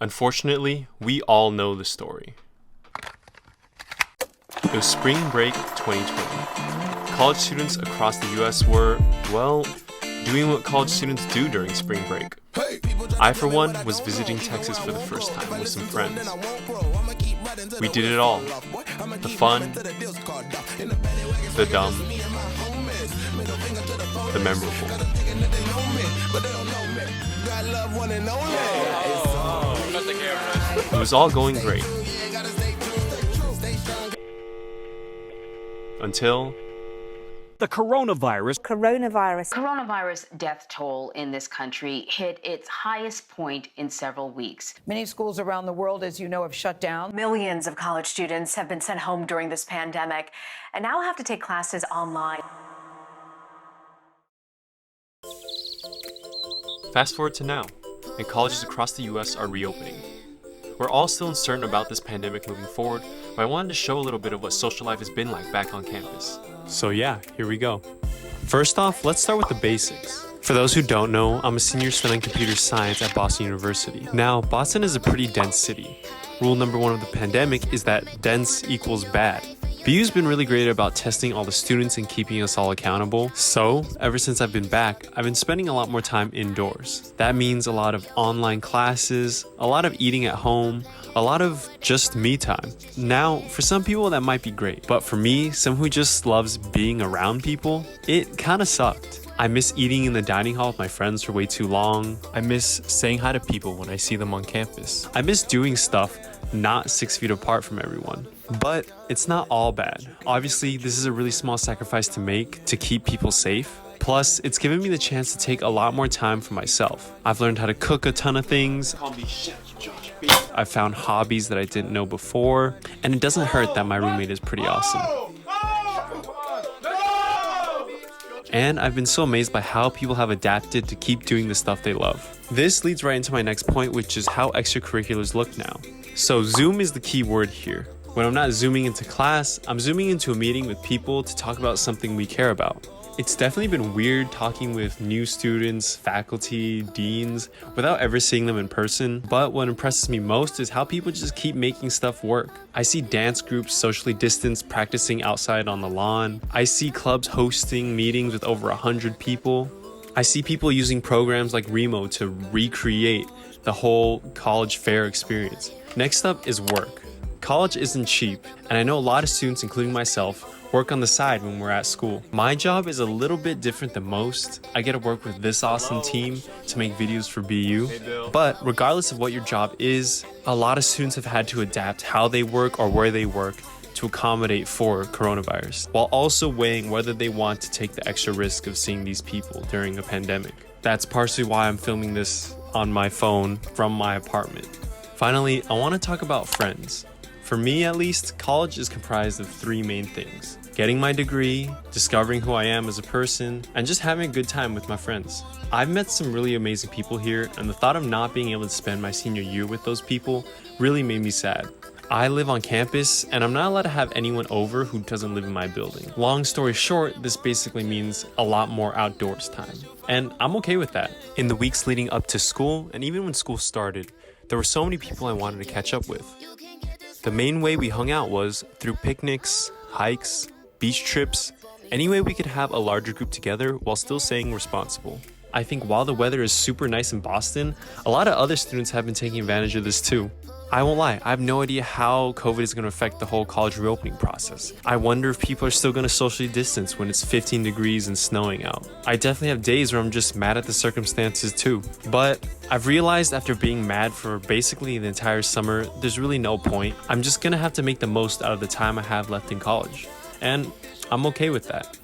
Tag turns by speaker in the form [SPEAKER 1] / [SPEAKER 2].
[SPEAKER 1] Unfortunately, we all know the story. It was spring break 2020. College students across the US were, well, doing what college students do during spring break. I, for one, was visiting Texas for the first time with some friends. We did it all. The fun, the dumb, the memorable. It was all going great. Until
[SPEAKER 2] the coronavirus
[SPEAKER 3] death toll in this country hit its highest point in several weeks.
[SPEAKER 4] Many schools around the world, as you know, have shut down.
[SPEAKER 5] Millions of college students have been sent home during this pandemic and now have to take classes online.
[SPEAKER 1] fast forward to now, and colleges across the US are reopening. We're all still uncertain about this pandemic moving forward, but I wanted to show a little bit of what social life has been like back on campus. So yeah, here we go. First off, let's start with the basics. For those who don't know, I'm a senior studying computer science at Boston University. Now, Boston is a pretty dense city. Rule number one of the pandemic is that dense equals bad. BU's been really great about testing all the students and keeping us all accountable. So, ever since I've been back, I've been spending a lot more time indoors. That means a lot of online classes, a lot of eating at home, a lot of just me time. Now, for some people that might be great, but for me, someone who just loves being around people, it kinda sucked. I miss eating in the dining hall with my friends for way too long. I miss saying hi to people when I see them on campus. I miss doing stuff not 6 feet apart from everyone. But it's not all bad. Obviously, this is a really small sacrifice to make to keep people safe. Plus, it's given me the chance to take a lot more time for myself. I've learned how to cook a ton of things.
[SPEAKER 6] Call me Chef Joshua Pei.
[SPEAKER 1] I've found hobbies that I didn't know before. And it doesn't hurt that my roommate is pretty awesome. And I've been so amazed by how people have adapted to keep doing the stuff they love. This leads right into my next point, which is how extracurriculars look now. So Zoom is the key word here. When I'm not zooming into class, I'm zooming into a meeting with people to talk about something we care about. It's definitely been weird talking with new students, faculty, deans, without ever seeing them in person, but what impresses me most is how people just keep making stuff work. I see dance groups socially distanced practicing outside on the lawn. I see clubs hosting meetings with over 100 people. I see people using programs like Remo to recreate the whole college fair experience. Next up is work. College isn't cheap, and I know a lot of students, including myself, work on the side when we're at school. My job is a little bit different than most. I get to work with this awesome team to make videos for BU. But regardless of what your job is, a lot of students have had to adapt how they work or where they work to accommodate for coronavirus, while also weighing whether they want to take the extra risk of seeing these people during a pandemic. That's partially why I'm filming this on my phone from my apartment. Finally, I want to talk about friends. For me, at least, college is comprised of three main things: getting my degree, discovering who I am as a person, and just having a good time with my friends. I've met some really amazing people here, and the thought of not being able to spend my senior year with those people really made me sad. I live on campus, and I'm not allowed to have anyone over who doesn't live in my building. Long story short, this basically means a lot more outdoors time, and I'm okay with that. In the weeks leading up to school, and even when school started, there were so many people I wanted to catch up with. The main way we hung out was through picnics, hikes, beach trips, any way we could have a larger group together while still staying responsible. I think while the weather is super nice in Boston, a lot of other students have been taking advantage of this too. I won't lie, I have no idea how COVID is going to affect the whole college reopening process. I wonder if people are still going to socially distance when it's 15 degrees and snowing out. I definitely have days where I'm just mad at the circumstances too. But I've realized after being mad for basically the entire summer, there's really no point. I'm just going to have to make the most out of the time I have left in college. And I'm okay with that.